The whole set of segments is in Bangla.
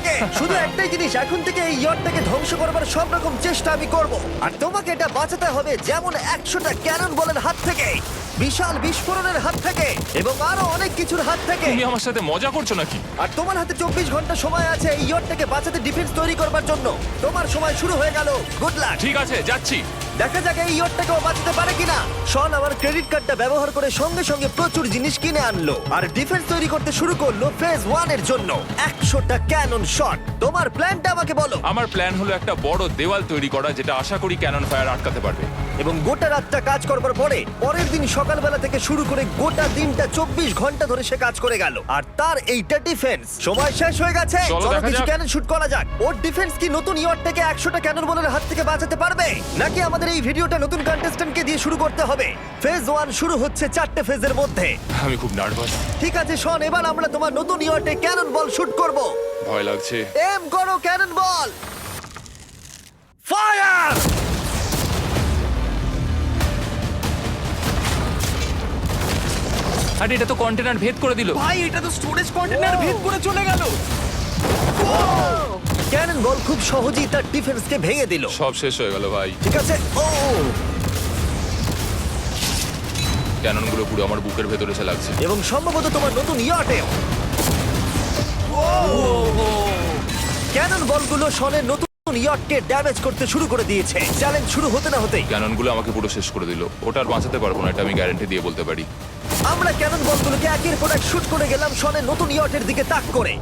তোমাকে। শুধু একটাই জিনিস, এখন থেকে এই ইয়টটাকে ধ্বংস করবার সব রকম চেষ্টা আমি করব, আর তোমাকে এটা বাঁচাতে হবে যেমন 100টা ক্যানন বলের হাত থেকে, বিশাল বিস্ফোরণের হাত থেকে, এবং আরো অনেক কিছুর হাত থেকে। তুমি আমার সাথে মজা করছো নাকি? আর তোমার হাতে 24 ঘন্টা সময় আছে এই ইয়টটাকে বাঁচাতে, ডিফেন্স তৈরি করবার জন্য। তোমার সময় শুরু হয়ে গেল। Good luck. ঠিক আছে, যাচ্ছি। দেখা যাক এই ইয়টটাকেও বাঁচাতে পারে কিনা। শন আমার ক্রেডিট কার্ডটা ব্যবহার করে সঙ্গে সঙ্গে প্রচুর জিনিস কিনে আনলো আর ডিফেন্স তৈরি করতে শুরু করলো ফেজ 1 এর জন্য 100টা ক্যানন শট। তোমার প্ল্যানটা আমাকে বলো। আমার প্ল্যান হলো একটা বড় দেওয়াল তৈরি করা, যেটা আশা করি ক্যানন ফায়ার আটকাতে পারবে। এবং গোটা রাতটা কাজ করবার পরে পরের দিন সকালবেলা থেকে শুরু করে গোটা দিনটা 24 ঘন্টা ধরে সে কাজ করে গেল, আর তার এইটা ডিফেন্স। সময় শেষ হয়ে গেছে। চলো দেখা কিছু যাক। ক্যানন শুট করা যাক। ওর ডিফেন্স কি নতুন ইয়টটাকে 100টা ক্যানন বলের হাত থেকে বাঁচাতে পারবে, নাকি আমাদের এই ভিডিওটা নতুন কন্টেস্ট্যান্টকে দিয়ে শুরু করতে হবে? ফেজ 1 শুরু হচ্ছে 4টে ফেজের মধ্যে। আমি খুব নার্ভাস। ঠিক আছে শন, এবার আমরা তোমার নতুন ইয়টে ক্যানন বল শুট করব। ভয় লাগছে। এম করো ক্যানন বল। ফায়ার! আরে এটা তো কন্টেনার ভেদ করে দিল। ভাই এটা তো স্টোরেজ কন্টেনার ভেদ করে চলে গেল। ক্যানন বল খুব সহজেই তার ডিফেন্সকে ভেঙে দিল। সব শেষ হয়ে গেল ভাই। ঠিক আছে। ও ক্যাননগুলো পুরো আমার বুকের ভেতরে এসে লাগছে। এবং সম্ভবত তোমার নতুন ইয়টেও। ক্যানন বলগুলো শনের নতুন ইয়টকে ড্যামেজ করতে শুরু করে দিয়েছে। চ্যালেঞ্জ শুরু হতে না হতেই ক্যাননগুলো আমাকে পুরো শেষ করে দিল। ওটা আর বাঁচাতে পারবো না, এটা আমি গ্যারান্টি দিয়ে বলতে পারি। আমরা ক্যানন বলগুলোকে একের পর এক শুট করে গেলাম শনের নতুন ইয়টের দিকে তাক করে।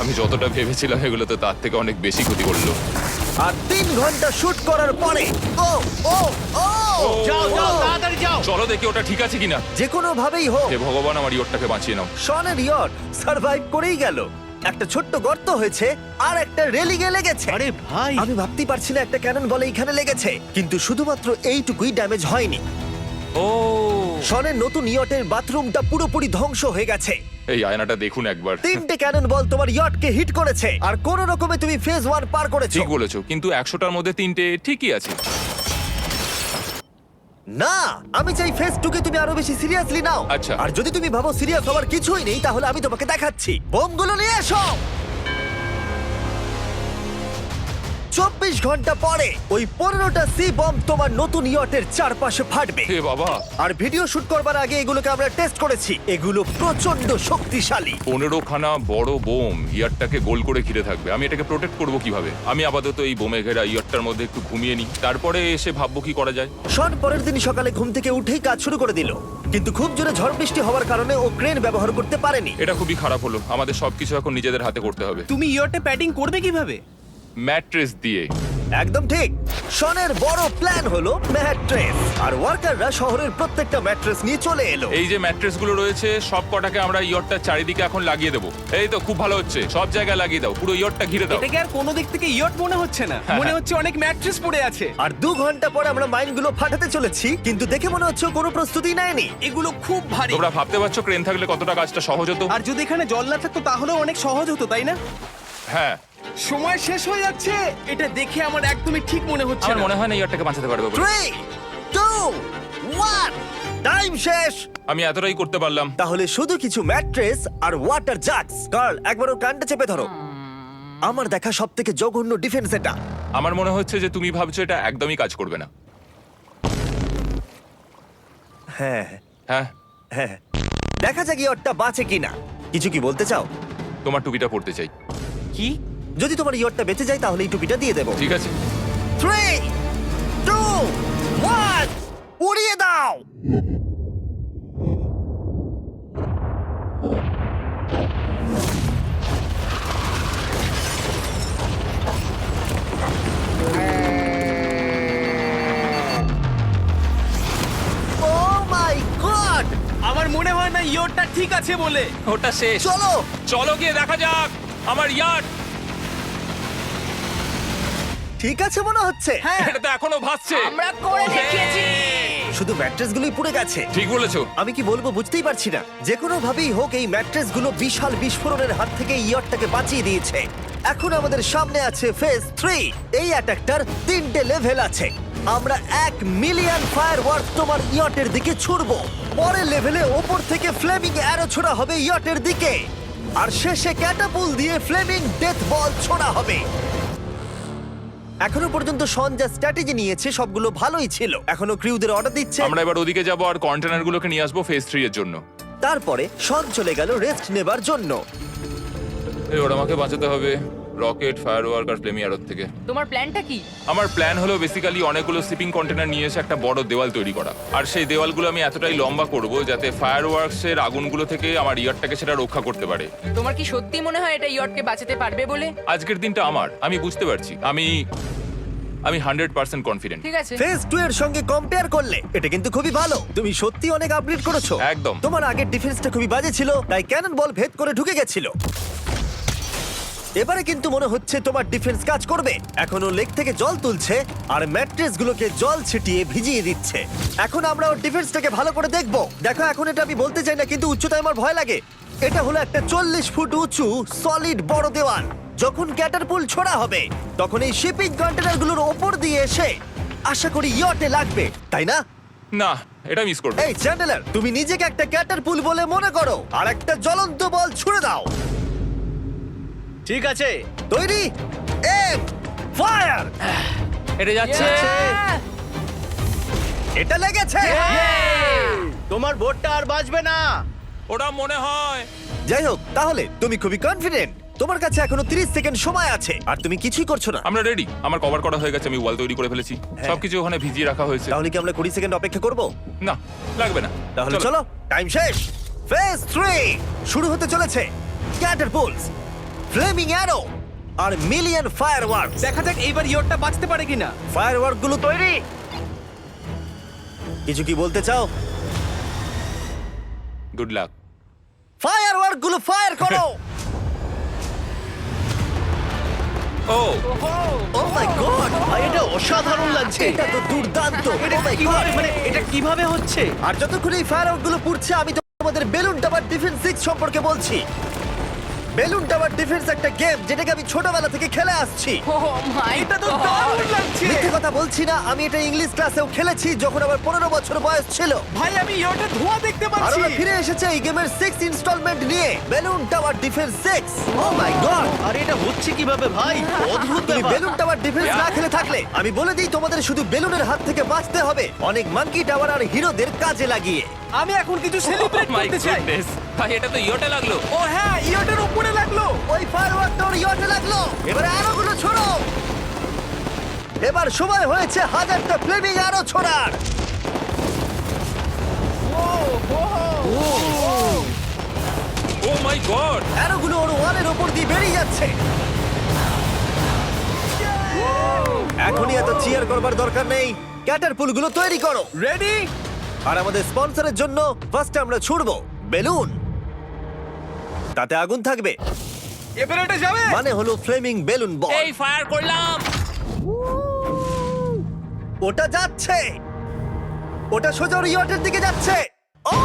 আমি যতটা ভেবেছিলাম এগুলো তো তার থেকে অনেক বেশি ক্ষতি করলো। আর 3 ঘন্টা শুট করার পরে ও ও ও যাও যাও তাড়াতাড়ি যাও। চলো দেখি ওটা ঠিক আছে কিনা। যে কোনো ভাবেই হোক হে ভগবান, আমার ইয়টটাকে বাঁচিয়ে নাও। শনের ইয়ট সার্ভাইভ করেই গেল। একটা ছোট্ট গর্ত হয়েছে আর একটা রেলিংয়ে লেগেছে। আরে ভাই আমি ভাবতেই পারছি না একটা ক্যানন বলে এখানে লেগেছে, কিন্তু শুধুমাত্র এইটুকুই ড্যামেজ হয়নি। ও শনের নতুন ইয়টের বাথরুমটা পুরোপুরি ধ্বংস হয়ে গেছে। এই আয়নাটা দেখুন একবার। 3টে ক্যানন বল তোমার ইয়টকে হিট করেছে আর কোনো রকমে তুমি ফেজ 1 পার করেছো। ঠিক বলেছো, কিন্তু 100টার মধ্যে 3টে ঠিকই আছে। না, আমি চাই ফেজ 2 কে তুমি আরো বেশি সিরিয়াসলি নাও। আচ্ছা। আর যদি তুমি ভাবো সিরিয়াস হওয়ার কিছুই নেই, তাহলে আমি তোমাকে দেখাচ্ছি। বোমগুলো নিয়ে এসো। 24 ঘন্টা পরে ওই 15টা সি বম তোমার নতুন ইয়টের চারপাশে ফাটবে। হে বাবা, আর ভিডিও শুট করবার আগে এগুলোকে আমরা টেস্ট করেছি। এগুলো প্রচন্ড শক্তিশালী। 15খানা বড় বোম ইয়ারটাকে গোল করে ঘিরে থাকবে। আমি এটাকে প্রোটেক্ট করব কিভাবে? আমি আপাতত এই বোমে ঘেরা ইয়ারটার মধ্যে একটু ঘুমিয়ে নিই, তারপরে এসে ভাববো কি করা যায়। শন পরের দিন সকালে ঘুম থেকে উঠেই কাজ শুরু করে দিল, কিন্তু খুব জোরে ঝড় বৃষ্টি হওয়ার কারণে ও ক্রেন ব্যবহার করতে পারেনি। এটা খুবই খারাপ হলো। আমাদের সবকিছু এখন নিজেদের হাতে করতে হবে। তুমি ইয়রটা প্যাডিং করবে কিভাবে? ম্যাট্রেস দিয়ে। একদম ঠিক। শনের বড় প্ল্যান হলো ম্যাট্রেস, আর ওয়ার্কাররা শহরের প্রত্যেকটা ম্যাট্রেস নিয়ে চলে এলো। এই যে ম্যাট্রেসগুলো রয়েছে সব কটাকে আমরা ইয়রটার চারিদিকে এখন লাগিয়ে দেবো। এই তো খুব ভালো হচ্ছে, সব জায়গায় লাগিয়ে দাও, পুরো ইয়রটা ঘিরে দাও। এটাকে আর কোনো দিক থেকে ইয়ট মনে হচ্ছে না, মনে হচ্ছে অনেক ম্যাট্রেস পড়ে আছে। আর 2 ঘন্টা পরে আমরা মাইনগুলো ফাটাতে চলেছি, কিন্তু দেখে মনে হচ্ছে ও কোনো প্রস্তুতি নেয়নি। এগুলো খুব ভারী। তোমরা ভাবতে পারছো ক্রেন থাকলে কতটা কাজটা সহজ হতো? আর যদি এখানে জল না থাকতো তাহলেও অনেক সহজ হতো, তাই না? হ্যাঁ, সময় শেষ হয়ে যাচ্ছে। এটা দেখে আমার একদমই ঠিক মনে হচ্ছে আমার না। মনে হয় না ইয়রটাকে বাঁচাতে পারবে বলে। 3 2 1 টাইম শেষ। আমি এতটাই করতে পারলাম। তাহলে শুধু কিছু ম্যাট্রেস আর ওয়াটার জাগস। কার্ল, একবার ওর কানটা চেপে ধরো। আমার দেখা সবথেকে জঘন্য ডিফেন্স এটা। আমার মনে হচ্ছে যে তুমি ভাবছো এটা একদমই কাজ করবে না। হ্যাঁ হ্যাঁ, হ্যাঁ, দেখা যাক ইয়টটা বাঁচে কিনা। কিছু কি বলতে চাও? তোমার টুপিটা পড়তে চাই। কি? যদি তোমার ইয়টটা বেঁচে যায় তাহলে এই টুপিটা দিয়ে দেবো। ঠিক আছে। 3 2 1 উড়িয়ে দাও। Oh my God! আমার মনে হয় না ইয়রটা ঠিক আছে বলে। ওটা শেষ। চলো চলো গিয়ে দেখা যাক আমার ইয়ার্ড। ঠিক আছে মনে হচ্ছে। হ্যাঁ, এটা তো এখনো ভাসছে। আমরা করে দেখিয়েছি। শুধু ম্যাট্রেসগুলোই পুড়ে গেছে। ঠিক বলেছো। আমি কি বলবো বুঝতেই পারছি না। যে কোনো ভাবেই হোক এই ম্যাট্রেসগুলো বিশাল বিস্ফোরণের হাত থেকে ইয়টটাকে বাঁচিয়ে দিয়েছে। এখন আমাদের সামনে আছে ফেজ 3। এই অ্যাটাকটার 3টে লেভেল আছে। আমরা 1 মিলিয়ন ফায়ারওয়ার্ক তোমার ইয়টের দিকে ছুড়বো। পরের লেভেলে ওপর থেকে ফ্লেমিং অ্যারো ছোড়া হবে ইয়টের দিকে। আর শেষে ক্যাটাপুল দিয়ে ফ্লেমিং ডেথ বল ছোড়া হবে। এখনো পর্যন্ত শন যা স্ট্র্যাটেজি নিয়েছে সবগুলো ভালোই ছিল। এখনো ক্রিউদের অর্ডার দিচ্ছে। আমরা এবার ওদিকে যাব আর কন্টেনারগুলোকে নিয়ে আসবো ফেজ 3 এর জন্য। তারপরে শন চলে গেল রেস্ট নেবার জন্য। এবার আমাকে বাঁচাতে হবে রকেট, ফায়ারওয়ার্ক আর ফ্লেমি অ্যারোর থেকে। তোমার প্ল্যানটা কি? আমার প্ল্যান হলো বেসিক্যালি অনেকগুলো শিপিং কন্টেনার নিয়ে এসে একটা বড় দেওয়াল তৈরি করা। আর সেই দেওয়ালগুলো আমি এতটাই লম্বা করব যাতে ফায়ারওয়ার্কসের আগুনগুলো থেকে আমার ইয়ারটাকে সেটা রক্ষা করতে পারে। তোমার কি সত্যি মনে হয় এটা ইয়টকে বাঁচাতে পারবে বলে? আজকের দিনটা আমার, আমি বুঝতে পারছি। আমি 100% কনফিডেন্ট। ঠিক আছে। ফেজ 2 এর সঙ্গে কম্পেয়ার করলে এটা কিন্তু খুবই ভালো। তুমি সত্যি অনেক আপগ্রেড করেছো। একদম। তোমার আগের ডিফেন্সটা খুবই বাজে ছিল, তাই ক্যানন বল ভেদ করে ঢুকে গেছিল। এবারে কিন্তু মনে হচ্ছে তোমার ডিফেন্স কাজ করবে। এখনো লেক থেকে জল তুলছে আর ম্যাট্রেস গুলোকে জল ছিটিয়ে ভিজিয়ে দিচ্ছে। এখন আমরা ওর ডিফেন্সটাকে ভালো করে দেখবো। দেখো, এখন এটা আমি বলতে চাই না, কিন্তু উচ্চতায় আমার ভয় লাগে। এটা হলো একটা 40 ফুট উঁচু সলিড বড় দেওয়াল। যখন ক্যাটারপুল ছোড়া হবে তখন এই শিপিং কন্টেনারগুলোর ওপর দিয়ে এসে আশা করি ইয়টে লাগবে, তাই না? না, এটা মিস করব। এই চ্যান্ডেলার, তুমি নিজেকে একটা ক্যাটারপুল বলে মনে করো আর একটা জ্বলন্ত বল ছুড়ে দাও। ঠিক আছে। তৈরি, এম, ফায়ার! এটা যাচ্ছে। Yeah! এটা লেগেছে। তোমার বোটটা আর বাঁচবে না। ওটা মনে হয়। যাই হোক, তাহলে তুমি খুবই কনফিডেন্ট। তোমার কাছে এখনো 30 সেকেন্ড সময় আছে আর তুমি কিছুই করছো না। আমরা রেডি। আমার কভার করা হয়ে গেছে, আমি ওয়াল তৈরি করে ফেলেছি। হ্যাঁ। সবকিছু ওখানে ভিজিয়ে রাখা হয়েছে। তাহলে কি আমরা 20 সেকেন্ড অপেক্ষা করব? না, লাগবে না। তাহলে চলো, টাইম শেষ। ফেজ 3 শুরু হতে চলেছে। ক্যাটারপুলস, ফ্লেমিং অ্যারো আর মিলিয়ন ফায়ারওয়ার্কস। দেখা যাক এইবার ইয়টটা বাঁচতে পারে কিনা। ফায়ারওয়ার্ক গুলো তৈরি। কিছু কি বলতে চাও? Good luck. ফায়ারওয়ার্ক গুলো ফায়ার করো। ও ও মাই গড, ভাই এটা অসাধারণ লাগছে। এটা তো দুর্দান্ত। এটা Oh my কিভাবে God! মানে এটা কিভাবে হচ্ছে? আর যতক্ষণ এই ফায়ারওয়ার্ক গুলো পুড়ছে আমি তোমাদের বেলুন টাওয়ার ডিফেন্স 6 সম্পর্কে বলছি। বেলুন টাওয়ার ডিফেন্স একটা গেম যেটাকে আমি ছোটবেলা থেকে খেলে আসছি। Oh my এটা তো God! দারুণ লাগছে। মিথ্যে কথা বলছি না, আমি এটা ইংলিশ ক্লাসেও খেলেছি যখন আমার 15 বছর বয়স ছিল। ভাই আমি ইয়টে ধোঁয়া দেখতে আর পাচ্ছি। আমরা ফিরে এসেছে এই গেমের 6 ইনস্টলমেন্ট নিয়ে, বেলুন টাওয়ার ডিফেন্স 6। ও মাই গড, আর এটা হচ্ছে কিভাবে ভাই? অদ্ভুত তুমি ব্যাপার। বেলুন টাওয়ার ডিফেন্স না খেলে থাকলে আমি বলে দিই তোমাদের শুধু বেলুনের হাত থেকে বাঁচতে হবে অনেক মাঙ্কি টাওয়ার আর হিরোদের কাজে লাগিয়ে। আমি এখন কিছু সেলিব্রেট মাই করতে চাই। গুডনেস, ভাই এটা তো ইয়োটা লাগলো। ও হ্যাঁ, ইয়টের উপরে লাগলো। ওই ফায়ারওয়ার্ক তোর ইয়টে লাগলো। এবারে আরোগুলো ছোড়ো। এবার সময় হয়েছে 1000টা ফ্লেমিং আরো ছোড়ার। ও মাই গড। অ্যারোগুলো ওর ওয়ালের ওপর দিয়ে বেরিয়ে যাচ্ছে। এখনই এত চিয়ার করবার দরকার নেই, ক্যাটারপুলগুলো তৈরি করো। রেডি? আর আমাদের স্পন্সরের জন্য ফার্স্ট আমরা ছুড়বো বেলুন, তাতে আগুন থাকবে, এবার এটা যাবে। মানে হলো ফ্লেমিং বেলুন বল। এই ফায়ার করলাম। ওটা যাচ্ছে, ওটা সোজা ওর ইয়টের দিকে যাচ্ছে। ও,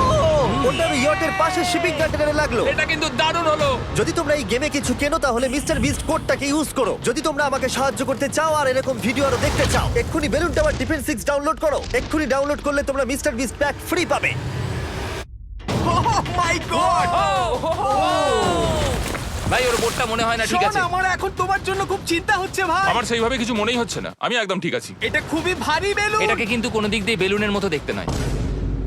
ওটার ইয়টের পাশে শিপিং কন্টেনারে লাগলো। এটা কিন্তু দারুণ হলো। যদি তোমরা এই গেমে কিছু কেনো তাহলে মিস্টার বিস্ট কোডটাকে ইউজ করো। যদি তোমরা আমাকে সাহায্য করতে চাও আর এরকম ভিডিও আরো দেখতে চাও, এক্ষুনি বেলুন টাওয়ার ডিফেন্স 6 ডাউনলোড করো। এক্ষুনি ডাউনলোড করলে তোমরা মিস্টার বিস্ট প্যাক ফ্রি পাবে। ও মাই গড। ভাই ওর বোটটা মনে হয় না ঠিক আছে। আমার এখন তোমার জন্য খুব চিন্তা হচ্ছে ভাই। আমার সেইভাবে কিছু মনেই হচ্ছে না, আমি একদম ঠিক আছি। এটা খুবই ভারী বেলুন। এটাকে কিন্তু কোনো দিক দিয়ে বেলুনের মতো দেখতে নয়।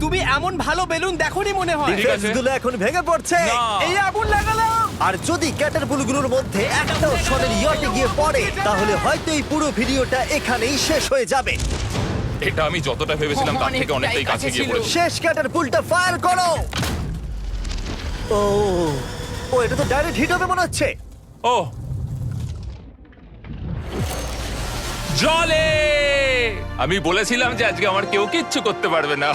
তুমি এমন ভালো বেলুন দেখোনি মনে হয়। ঠিক আছে। ডিফেন্সগুলো এখন ভেঙে পড়ছে। না। এই আগুন লাগালাম। আর যদি ক্যাটারপুলগুলোর মধ্যে একটাও শনের ইয়টে গিয়ে পড়ে তাহলে হয়তো এই পুরো ভিডিওটা এখানেই শেষ হয়ে যাবে। এটা আমি যতটা ভেবেছিলাম তার থেকে অনেকটাই কাছে গিয়ে ছিল। পড়েছে। শেষ ক্যাটারপুলটা ফায়ার করো। ও, ও এটা তো ডাইরেক্ট হিট হবে মনে হচ্ছে। ও জলে, আমি বলেছিলাম যে আজকে আমার কেউ কিচ্ছু করতে পারবে না।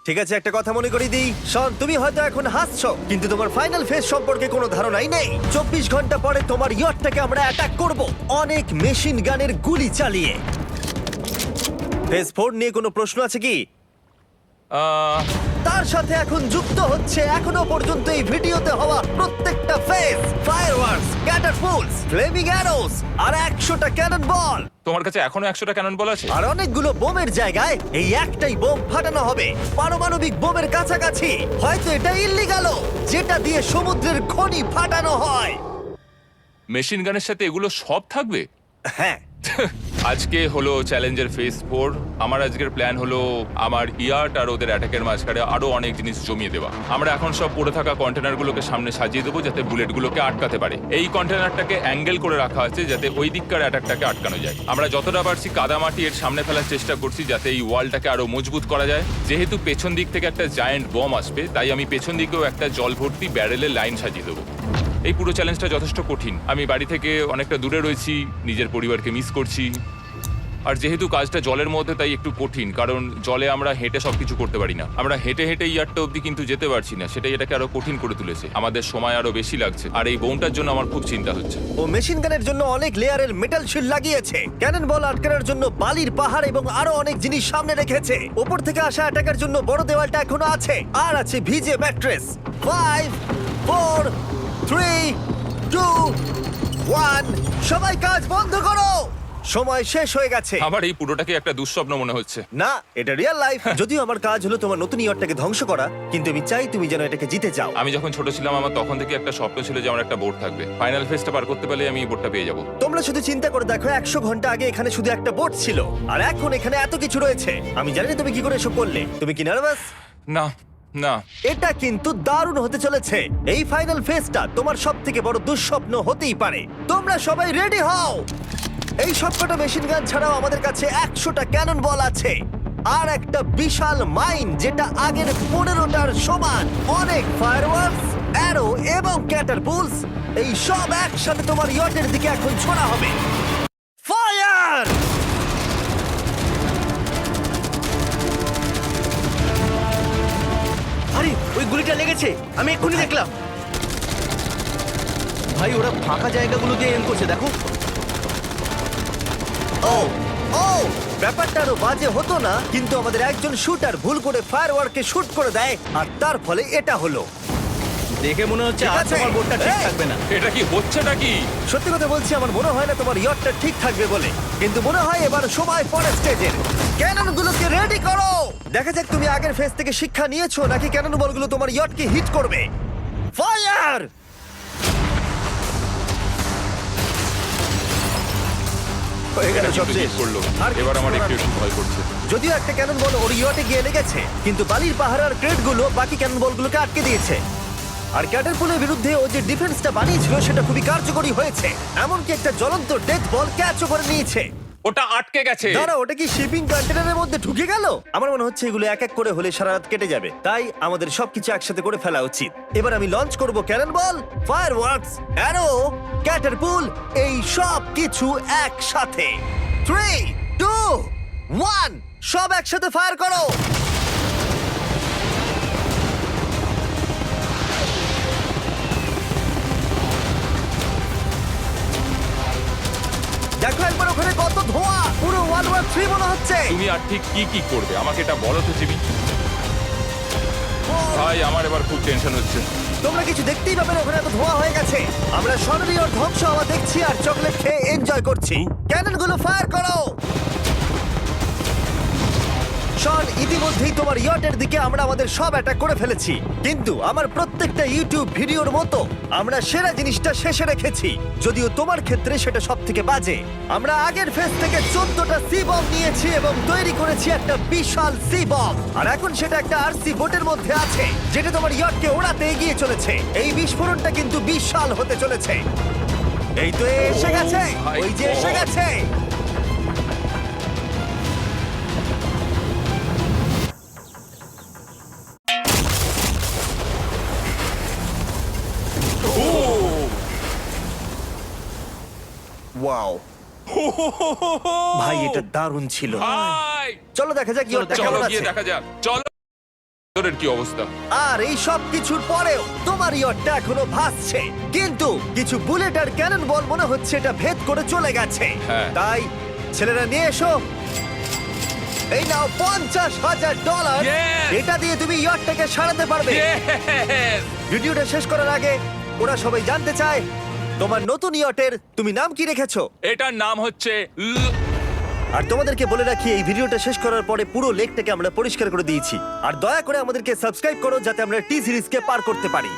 ঠিক আছে, একটা কথা মনে করিয়ে দিই, শন তুমি হয়তো এখন হাসছো কিন্তু তোমার ফাইনাল ফেজ সম্পর্কে কোনো ধারণাই নেই। 24 ঘন্টা পরে তোমার ইয়টটাকে আমরা অ্যাটাক করব অনেক মেশিন গানের গুলি চালিয়ে। ফেজ 4 নিয়ে কোনো প্রশ্ন আছে কি? তার সাথে এখন যুক্ত হচ্ছে এখনো পর্যন্ত এই ভিডিওতে হওয়া প্রত্যেকটা phase, fireworks, catapults, flaming arrows আর 100টা ক্যানন বল। তোমার কাছে এখনো 100টা ক্যানন বল আছে? আর অনেকগুলো বোমের জায়গায় এই একটাই বোম ফাটানো হবে, পারমাণবিক বোমের কাছাকাছি। হয়তো এটা ইল্লিগালও, যেটা দিয়ে সমুদ্রের খনি ফাটানো হয়। মেশিন গানের সাথে এগুলো সব থাকবে? হ্যাঁ, আজকে হলো চ্যালেঞ্জের ফেজ 4। আমার আজকের প্ল্যান হলো আমার ইয়ার্ট আর ওদের অ্যাটাকের মাঝখানে আরো অনেক জিনিস জমিয়ে দেওয়া। আমরা এখন সব পড়ে থাকা কন্টেনারগুলোকে সামনে সাজিয়ে দেবো যাতে বুলেটগুলোকে আটকাতে পারে। এই কন্টেনারটাকে অ্যাঙ্গেল করে রাখা আছে যাতে ওই দিককার অ্যাটাকটাকে আটকানো যায়। আমরা যতটা পারছি কাদামাটি এর সামনে ফেলার চেষ্টা করছি যাতে এই ওয়ালটাকে আরো মজবুত করা যায়। যেহেতু পেছন দিক থেকে একটা জায়ান্ট বম আসবে, তাই আমি পেছন দিকেও একটা জল ভর্তি ব্যারেলের লাইন সাজিয়ে দেবো। এই পুরো চ্যালেঞ্জটা যথেষ্ট কঠিন। আমি বাড়ি থেকে অনেকটা দূরে রয়েছি, নিজের পরিবারকে মিস করছি। আর যেহেতু কাজটা জলের মধ্যে, তাই একটু কঠিন, কারণ জলে আমরা হেঁটে সবকিছু করতে পারি না। আমরা হেঁটে হেঁটে ইয়ারটা অব্দি কিন্তু যেতে পারছি না, সেটাই এটাকে আরো কঠিন করে তুলেছে। আমাদের সময় আরো বেশি লাগছে, আর এই বোমটার জন্য আমার খুব চিন্তা হচ্ছে। ও মেশিন গানের জন্য অনেক লেয়ারের মেটাল শিল্ড লাগিয়েছে, ক্যানন বল আটকানোর জন্য বালির পাহাড় এবং আরো অনেক জিনিস সামনে রেখেছে। উপর থেকে আসা অ্যাটাকের জন্য বড় দেওয়ালটা এখনো আছে, আর আছে ভিজে ম্যাট্রেস। 5 4 3 2 1, সবাই কাজ বন্ধ করো, সময় শেষ হয়ে গেছে। আমার এই পুরোটাকে একটা দুঃস্বপ্ন মনে হচ্ছে। না, এটা রিয়েল লাইফ। যদিও আমার কাজ হলো তোমার নতুন ইয়ারটাকে ধ্বংস করা, কিন্তু আমি চাই তুমি যেন এটাকে জিতে যাও। আমি যখন ছোট ছিলাম, আমার তখন থেকে একটা স্বপ্ন ছিল যে আমার একটা বোর্ড থাকবে। ফাইনাল ফেজটা পার করতে পারলে আমি এই বোর্ডটা পেয়ে যাবো। তোমরা শুধু চিন্তা করে দেখো, 100 ঘন্টা আগে এখানে শুধু একটা বোট ছিল, আর এখন এখানে এত কিছু রয়েছে। আমি জানি না তুমি কি করে এসব করলে। তুমি কি নার্ভাস? না না, এটা কিন্তু দারুণ হতে চলেছে। এই ফাইনাল ফেজটা তোমার সব থেকে বড় দুঃস্বপ্ন হতেই পারে। তোমরা সবাই রেডি হও। এই সবকটা মেশিন গান ছাড়াও আমাদের কাছে 100টা ক্যানন বল আছে, আর একটা বিশাল মাইন যেটা আগের 15টার সমান। অনেক ফায়ারওয়ার্কস, অ্যারো এবং ক্যাটারপুলস, এই সব একসাথে তোমার ইয়টের দিকে এখন ছোড়া হবে। ফায়ার! আরে ওই গুলিটা লেগেছে, আমি এক্ষুনি দেখলাম। ভাই ওরা ফাঁকা জায়গাগুলো দিয়ে এম করছে, দেখো। ও ও, ব্যাপারটা আরো বাজে হতো না, কিন্তু আমাদের একজন শুটার ভুল করে ফায়ারওয়ার্ককে শুট করে দেয়, আর তার ফলে এটা হলো। দেখে মনে হচ্ছে ঠিক আর আছে। তোমার বোর্ডটা ঠিক এই! থাকবে না। এটা কি হচ্ছেটা কি? সত্যি কথা বলছি, আমার মনে হয় না তোমার ইয়টটা ঠিক থাকবে বলে, কিন্তু মনে হয় এবার সময় পরের স্টেজের। ক্যাননগুলোকে রেডি করো। দেখা যাক তুমি আগের ফেজ থেকে শিক্ষা নিয়েছো নাকি ক্যানন বলগুলো তোমার ইয়টকে হিট করবে। ফায়ার! হয়ে গেল, এটা সব কিন্তু শেষ। ঠিক করলো। আর এবার আমার কিছু একটু করার একটু ভয় করছে। যদিও একটা ক্যানন বল ওর ইয়টে গিয়ে লেগেছে, কিন্তু বালির পাহাড় আর ক্রেটগুলো বাকি ক্যানন বলগুলোকে আটকে দিয়েছে। আর ক্যাটারপুলের বিরুদ্ধে ও যে ডিফেন্সটা বানিয়েছিল সেটা খুবই কার্যকরী হয়েছে। এমনকি একটা জ্বলন্ত ডেথ বল ক্যাচও করে নিয়েছে। ওটা আটকে গেছে। দাঁড়া, ওটা কি শিপিং কন্টেনারের মধ্যে ঢুকে গেল? আমার মনে হচ্ছে এগুলো এক এক করে হলে সারা রাত কেটে যাবে, তাই আমাদের সবকিছু একসাথে করে ফেলা উচিত। এবার আমি লঞ্চ করব ক্যানন বল, ফায়ারওয়ার্কস, অ্যারো, ক্যাটারপুল, এই সব কিছু একসাথে। 3 2 1, সব একসাথে ফায়ার করো। দেখো একবার ওখানে কত ধোঁয়া, পুরো ওয়ার্ল্ড ওয়ার 3 মনে হচ্ছে। তুমি আর ঠিক কি কি করবে আমাকে এটা বলো তো জিমি। ভাই আমার এবার খুব টেনশন হচ্ছে। তোমরা কিছু দেখতেই পাবে না, ওখানে এত ধোঁয়া হয়ে গেছে। আমরা সরাসরি ওর ধ্বংস হওয়া দেখছি আর চকলেট খেয়ে এনজয় করছি। ক্যাননগুলো ফায়ার করো। শন, ইতিমধ্যেই তোমার ইয়টের দিকে আমরা আমাদের সব অ্যাটাক করে ফেলেছি, কিন্তু আমার প্রত্যেকটা ইউটিউব ভিডিওর মতো আমরা সেরা জিনিসটা শেষে রেখেছি, যদিও তোমার ক্ষেত্রে সেটা সব থেকে বাজে। আমরা আগের ফেজ থেকে 14টা সি বম নিয়েছি এবং তৈরি করেছি একটা বিশাল সি বম, আর এখন সেটা একটা আরসি বোটের মধ্যে আছে যেটা তোমার ইয়টকে ওড়াতে এগিয়ে চলেছে। এই বিস্ফোরণটা কিন্তু বিশাল হতে চলেছে। এই তো এসে গেছে, ভাই ওই যে এসে God! গেছে। ওয়াও, ভাই এটা দারুণ ছিল। ভাই চলো দেখা যাক ইয়টটা চলো কেমন গিয়ে আছে। দেখা যাক। চলো। তোর কি অবস্থা? আর এই সব কিছুর পরেও তোমার ইয়টটা এখনো ভাসছে, কিন্তু কিছু বুলেট আর ক্যানন বল মনে হচ্ছে এটা ভেদ করে চলে গেছে। হ্যাঁ। তাই ছেলেরা নিয়ে এসো, এই নাও $50,000। Yes! এটা দিয়ে তুমি ইয়টটাকে সারাতে পারবে। Yes! ভিডিওটা শেষ করার আগে ওরা সবাই জানতে চায় তোমার নতুন ইয়টের তুমি নাম কি রেখেছো? এটার নাম হচ্ছে আর তোমাদেরকে বলে রাখি, এই ভিডিওটা শেষ করার পরে পুরো লেকটাকে আমরা পরিষ্কার করে দিয়েছি। আর দয়া করে আমাদেরকে সাবস্ক্রাইব করো যাতে আমরা টি সিরিজকে পার করতে পারি।